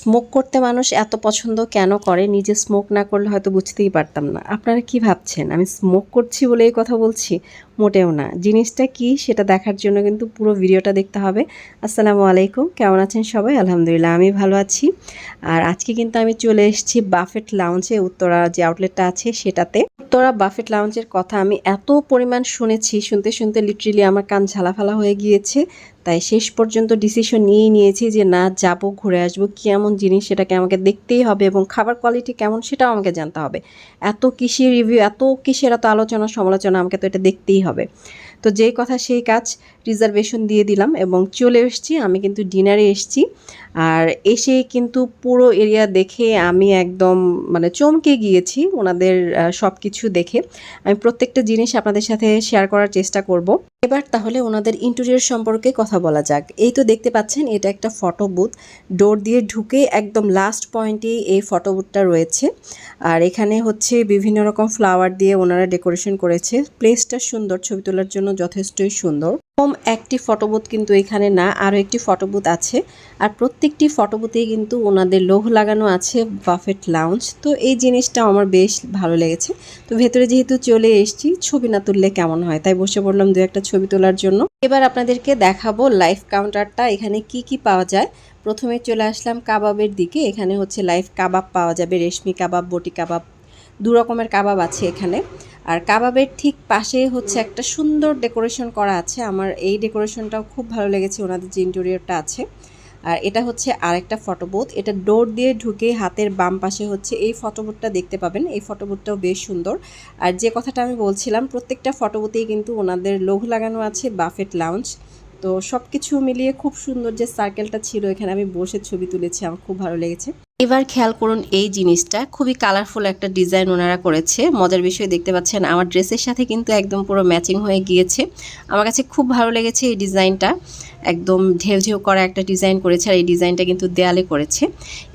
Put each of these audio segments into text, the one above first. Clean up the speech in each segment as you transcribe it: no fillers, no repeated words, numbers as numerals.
Smoke করতে মানুষ এত পছন্দ কেন করে, নিজে স্মোক না করলে হয়তো বুঝতেই পারতাম না। আপনারা কি ভাবছেন আমি স্মোক করছি বলে এই কথা বলছি? মোটেও না। জিনিসটা কি সেটা দেখার জন্য কিন্তু পুরো ভিডিওটা দেখতে হবে। আসসালামু আলাইকুম, কেমন আছেন সবাই? আলহামদুলিল্লাহ আমি ভালো আছি। আর আজকে কিন্তু আমি চলে এসেছি বাফেট লাউঞ্জে, উত্তরা যে আউটলেটটা আছে সেটাতে। উত্তরা বাফেট লাউঞ্জের কথা আমি এত পরিমাণ শুনেছি, শুনতে শুনতে লিটারেলি আমার কান ঝালাফালা হয়ে গিয়েছে। তাই শেষ পর্যন্ত ডিসিশন নিয়েই নিয়েছি যে না, যাব, ঘুরে আসবো। কেমন জিনিস সেটাকে আমাকে দেখতেই হবে এবং খাবার কোয়ালিটি কেমন সেটাও আমাকে জানতে হবে। এত কিসের রিভিউ, এত কিসের এত আলোচনা সমালোচনা, আমাকে তো এটা দেখতেই হবে। তো যেই কথা সেই কাজ, রিজার্ভেশন দিয়ে দিলাম এবং চলে এসেছি। আমি কিন্তু ডিনারে এসেছি। আর এসে কিন্তু পুরো এরিয়া দেখে আমি একদম মানে চমকে গিয়েছি ওনাদের সব কিছু দেখে। আমি প্রত্যেকটা জিনিস আপনাদের সাথে শেয়ার করার চেষ্টা করব। এবার তাহলে ওনাদের ইন্টেরিয়র সম্পর্কে কথা বলা যাক। এই তো দেখতে পাচ্ছেন এটা একটা ফটো বুথ। ডোর দিয়ে ঢুকে একদম লাস্ট পয়েন্টে এই ফটো বুথটা রয়েছে। আর এখানে হচ্ছে বিভিন্ন রকম ফ্লাওয়ার দিয়ে ওনারা ডেকোরেশন করেছে। প্লেসটা সুন্দর, ছবি তোলার জন্য যথেষ্টই সুন্দর। একটি ফটো বুথ কিন্তু এখানে না, আরও একটি ফটো বুথ আছে। আর প্রত্যেকটি ফটো বুথেই কিন্তু ওনাদের লোগো লাগানো আছে বাফেট লাউঞ্জ। তো এই জিনিসটা আমার বেশ ভালো লেগেছে। তো ভেতরে যেহেতু চলে এসেছি, ছবি না তুললে কেমন হয়, তাই বসে পড়লাম দু একটা ছবি তোলার জন্য। এবার আপনাদেরকে দেখাবো লাইভ কাউন্টারটা, এখানে কি কি পাওয়া যায়। প্রথমে চলে আসলাম কাবাবের দিকে। এখানে হচ্ছে লাইভ কাবাব পাওয়া যাবে, রেশমি কাবাব, বটি কাবাব, দু রকমের কাবাব আছে এখানে। আর কাবাবের ঠিক পাশে হচ্ছে একটা সুন্দর ডেকোরেশন করা আছে। আমার এই ডেকোরেশনটাও খুব ভালো লেগেছে, ওনাদের যে ইন্টেরিয়রটা আছে। আর এটা হচ্ছে আরেকটা ফটোবুথ। এটা ডোর দিয়ে ঢুকে হাতের বাম পাশে হচ্ছে এই ফটোবুথটা দেখতে পাবেন। এই ফটোবুথটাও বেশ সুন্দর। আর যে কথাটা আমি বলছিলাম, প্রত্যেকটা ফটোবুথেই কিন্তু ওনাদের লোগো লাগানো আছে বাফেট লাউঞ্জ। তো সব কিছু মিলিয়ে খুব সুন্দর যে সার্কেলটা ছিল, এখানে আমি বসে ছবি তুলেছি, আমার খুব ভালো লেগেছে। এবার খেয়াল করুন এই জিনিসটা, খুবই কালারফুল একটা ডিজাইন ওনারা করেছে। মজার বিষয় দেখতে পাচ্ছেন আমার ড্রেসের সাথে কিন্তু একদম পুরো ম্যাচিং হয়ে গিয়েছে। আমার কাছে খুব ভালো লেগেছে এই ডিজাইনটা। একদম ঢেউ ঢেউ করা একটা ডিজাইন করেছে, আর এই ডিজাইনটা কিন্তু দেয়ালে করেছে।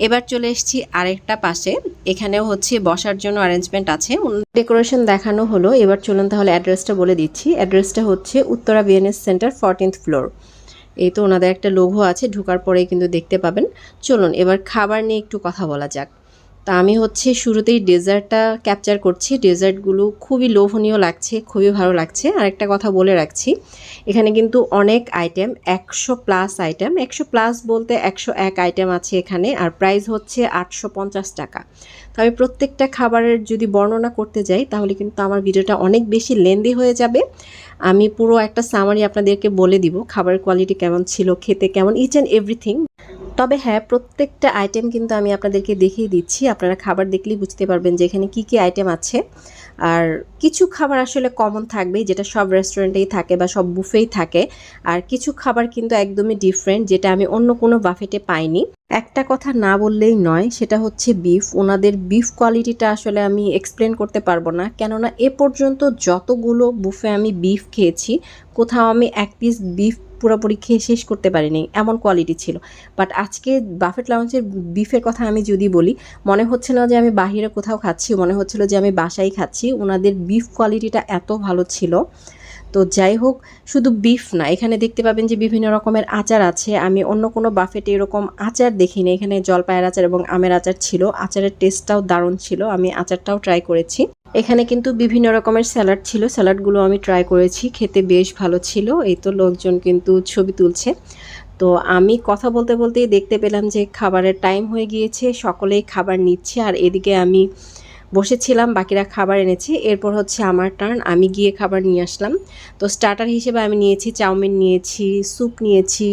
এবার চলে এসেছি আরেকটা পাশে। এখানেও হচ্ছে বসার জন্য অ্যারেঞ্জমেন্ট আছে, ডেকোরেশন দেখানো হলো। এবার চলুন তাহলে অ্যাড্রেসটা বলে দিচ্ছি। অ্যাড্রেসটা হচ্ছে Uttara BNS centre, 14th floor. এই তো ওনাদের একটা লোগো আছে, ঢোকার পরেই কিন্তু দেখতে পাবেন। চলুন এবার খাবার নিয়ে একটু কথা বলা যাক। তা আমি হচ্ছে শুরুতেই ডেজার্টটা ক্যাপচার করছি। ডেজার্টগুলো খুবই লোভনীয় লাগছে, খুবই ভালো লাগছে। আর একটা কথা বলে রাখছি, এখানে কিন্তু অনেক আইটেম, 100+ আইটেম। 100+ বলতে 101 আইটেম আছে এখানে। আর প্রাইস হচ্ছে 850 টাকা। তো আমি প্রত্যেকটা খাবারের যদি বর্ণনা করতে যাই তাহলে কিন্তু আমার ভিডিওটা অনেক বেশি লেন্দি হয়ে যাবে। আমি পুরো একটা সামারি আপনাদেরকে বলে দিব, খাবারের কোয়ালিটি কেমন ছিল, খেতে কেমন, ইচ অ্যান্ড এভরিথিং। তবে হ্যাঁ, প্রত্যেকটা আইটেম কিন্তু আমি আপনাদেরকে দেখিয়ে দিচ্ছি। আপনারা খাবার দেখলেই বুঝতে পারবেন যে এখানে কী কী আইটেম আছে। আর কিছু খাবার আসলে কমন থাকবে, যেটা সব রেস্টুরেন্টেই থাকে বা সব বুফেই থাকে। আর কিছু খাবার কিন্তু একদমই ডিফারেন্ট, যেটা আমি অন্য কোনো বাফেটে পাইনি। একটা কথা না বললেই নয়, সেটা হচ্ছে বিফ। ওনাদের বিফ কোয়ালিটিটা আসলে আমি এক্সপ্লেন করতে পারবো না, কেননা এ পর্যন্ত যতগুলো বুফে আমি বিফ খেয়েছি, কোথাও আমি এক পিস বিফ পুরোপুরি খেয়ে শেষ করতে পারিনি, এমন কোয়ালিটি ছিল। বাট আজকে বাফেট লাউঞ্জের বিফের কথা আমি যদি বলি, মনে হচ্ছিল যে আমি বাহিরে কোথাও খাচ্ছি, মনে হচ্ছিল যে আমি বাসায় খাচ্ছি। ওনাদের বিফ কোয়ালিটিটা এত ভালো ছিল। তো যাই হোক, শুধু বিফ না, এখানে দেখতে পাবেন যে বিভিন্ন রকমের আচার আছে। আমি অন্য কোনো বাফেটে এরকম আচার দেখিনি। এখানে জলপাইয়ের আচার এবং আমের আচার ছিল। আচারের টেস্টটাও দারুণ ছিল, আমি আচারটাও ট্রাই করেছি। এখানে কিন্তু বিভিন্ন রকমের স্যালাড ছিল, স্যালাডগুলো আমি ট্রাই করেছি, খেতে বেশ ভালো ছিল। এই তো লোকজন কিন্তু ছবি তুলছে। তো আমি কথা বলতে বলতেই দেখতে পেলাম যে খাবারের টাইম হয়ে গিয়েছে, সকলেই খাবার নিচ্ছে। আর এদিকে আমি বসেছিলাম, বাকিরা খাবার এনেছে। এরপর হচ্ছে আমার টার্ন, আমি গিয়ে খাবার নিয়ে আসলাম। তো স্টার্টার হিসেবে আমি নিয়েছি চাউমিন, নিয়েছি স্যুপ, নিয়েছি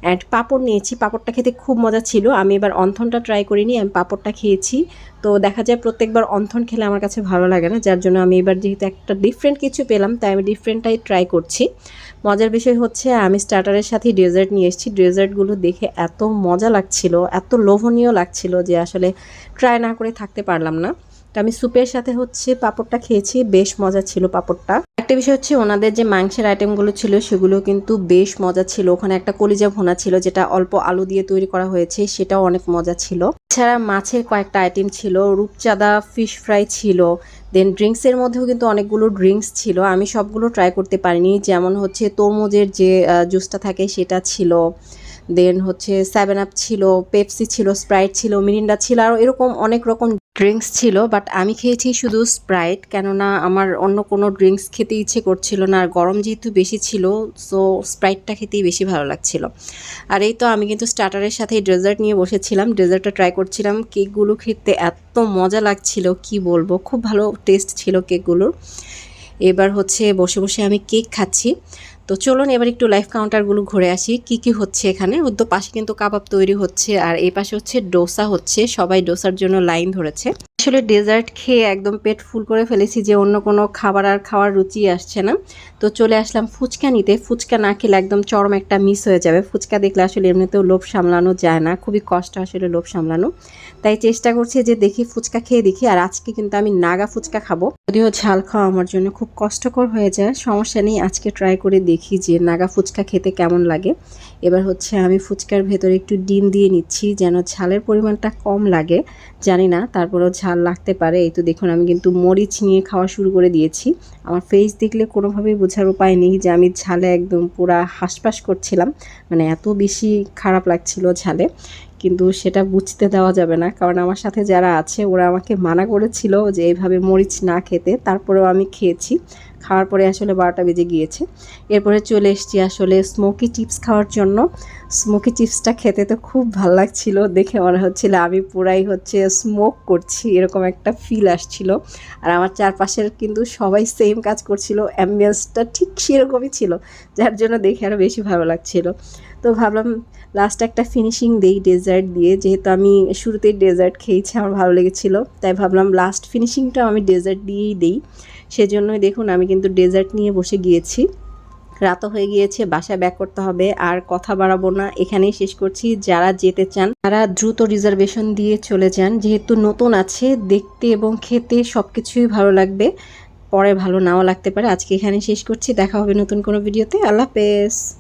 অ্যান্ড পাঁপড় নিয়েছি। পাঁপড়টা খেতে খুব মজা ছিল। আমি এবার অন্থনটা ট্রাই করিনি, আমি পাঁপড়টা খেয়েছি। তো দেখা যায় প্রত্যেকবার অন্থন খেলে আমার কাছে ভালো লাগে না, যার জন্য আমি এবার যেহেতু একটা ডিফারেন্ট কিছু পেলাম, তাই আমি ডিফারেন্টটাই ট্রাই করছি। মজার বিষয় হচ্ছে আমি স্টার্টারের সাথে ডেজার্ট নিয়ে এসেছি। ডেজার্টগুলো দেখে এত মজা লাগছিল, এত লোভনীয় লাগছিল যে আসলে ট্রাই না করে থাকতে পারলাম না। তো আমি স্যুপের সাথে হচ্ছে পাঁপড়টা খেয়েছি, বেশ মজা ছিল পাঁপড়টা। একটা বিষয় হচ্ছে ওনাদের যে মাংসের আইটেমগুলো ছিল সেগুলো কিন্তু বেশ মজা ছিল। ওখানে একটা কলিজা ভুনা ছিল, যেটা অল্প আলু দিয়ে তৈরি করা হয়েছে, সেটাও অনেক মজা ছিল। এছাড়া মাছের কয়েকটা আইটেম ছিল, রূপচাঁদা ফিশ ফ্রাই ছিল। দেন ড্রিঙ্কসের মধ্যেও কিন্তু অনেকগুলো ড্রিঙ্কস ছিল, আমি সবগুলো ট্রাই করতে পারিনি। যেমন হচ্ছে তরমুজের যে জুসটা থাকে সেটা ছিল। দেন হচ্ছে 7 আপ ছিল, পেপসি ছিল, স্প্রাইট ছিল, মিরিন্ডা ছিল, আর এরকম অনেক রকম ড্রিঙ্কস ছিল। বাট আমি খেয়েছি শুধু স্প্রাইট, কেননা আমার অন্য কোনো ড্রিঙ্কস খেতে ইচ্ছে করছিল না, আর গরম যেহেতু বেশি ছিল সো স্প্রাইটটা খেতেই বেশি ভালো লাগছিল। আর এই তো আমি কিন্তু স্টার্টারের সাথে ডেজার্ট নিয়ে বসেছিলাম, ডেজার্টটা ট্রাই করছিলাম। কেকগুলো খেতে এত মজা লাগছিল কি বলবো, খুব ভালো টেস্ট ছিল কেকগুলোর। এবার হচ্ছে বসে বসে আমি কেক খাচ্ছি। তো চলুন এবার একটু লাইভ কাউন্টারগুলো ঘুরে আসি, কি কি হচ্ছে এখানে। ওর তো পাশে কিন্তু কাবাব তৈরি হচ্ছে, আর এই পাশে হচ্ছে ডোসা হচ্ছে, সবাই ডোসার জন্য লাইন ধরেছে। আসলে ডেজার্ট খেয়ে একদম পেট ফুল করে ফেলেছি, যে অন্য কোনো খাবার আর খাওয়ার রুচি আসছে না। তো চলে আসলাম ফুচকা নিতে। ফুচকা না খেলে একদম চরম একটা মিস হয়ে যাবে। ফুচকা দেখলে আসলে এমনিতেও লোভ সামলানো যায় না, খুবই কষ্ট আসলে লোভ সামলানো। তাই চেষ্টা করছি যে দেখি ফুচকা খেয়ে দেখি। আর আজকে কিন্তু আমি নাগা ফুচকা খাবো, যদিও ঝাল খাওয়া আমার জন্য খুব কষ্টকর হয়ে যায়, সমস্যা নেই, আজকে ট্রাই করে দেখি যে নাগা ফুচকা খেতে কেমন লাগে। এবার হচ্ছে আমি ফুচকার ভেতরে একটু ডিম দিয়ে নিচ্ছি, যেন ঝালের পরিমাণটা কম লাগে, জানি না তারপরেও ঝাল লাগতে পারে। এই তো দেখুন আমি কিন্তু মরিচ নিয়ে খাওয়া শুরু করে দিয়েছি। আমার ফেস দেখলে কোনোভাবেই বোঝার উপায় নেই যে আমি ঝালে একদম পুরা হাঁসফাঁস করছিলাম, মানে এত বেশি খারাপ লাগছিল ঝালে। কিন্তু সেটা বুঝতে দেওয়া যাবে না, কারণ আমার সাথে যারা আছে ওরা আমাকে মানা করেছিল যে এইভাবে মরিচ না খেতে, তারপরেও আমি খেয়েছি। খাওয়ার পরে আসলে 12টা বেজে গিয়েছে। এরপরে চলে এসেছি আসলে স্মোকি চিপস খাওয়ার জন্য। স্মোকি চিপসটা খেতে তো খুব ভালো লাগছিল, দেখে মনে হচ্ছিল আমি পুরাই হচ্ছে স্মোক করছি, এরকম একটা ফিল আসছিল। আর আমার চারপাশের কিন্তু সবাই সেম কাজ করছিল, অ্যাম্বিয়েন্সটা ঠিক সেরকমই ছিল, যার জন্য দেখে আরও বেশি ভালো লাগছিল। তো ভাবলাম লাস্ট একটা ফিনিশিং দেই ডেজার্ট দিয়ে, যেহেতু আমি শুরুতেই ডেজার্ট খেয়েছি আমার ভালো লেগেছিল, তাই ভাবলাম লাস্ট ফিনিশিংটা আমি ডেজার্ট দিয়েই দিই। সেজন্যই দেখুন আমি কিন্তু ডেজার্ট নিয়ে বসে গিয়েছি। রাতও হয়ে গিয়েছে, বাসায় ব্যাক করতে হবে, আর কথা বাড়াবো না, এখানেই শেষ করছি। যারা যেতে চান তারা দ্রুত রিজার্ভেশন দিয়ে চলে যান, যেহেতু নতুন আছে, দেখতে এবং খেতে সব কিছুই ভালো লাগবে, পরে ভালো নাও লাগতে পারে। আজকে এখানে শেষ করছি, দেখা হবে নতুন কোনো ভিডিওতে। আল্লাহ হাফেজ।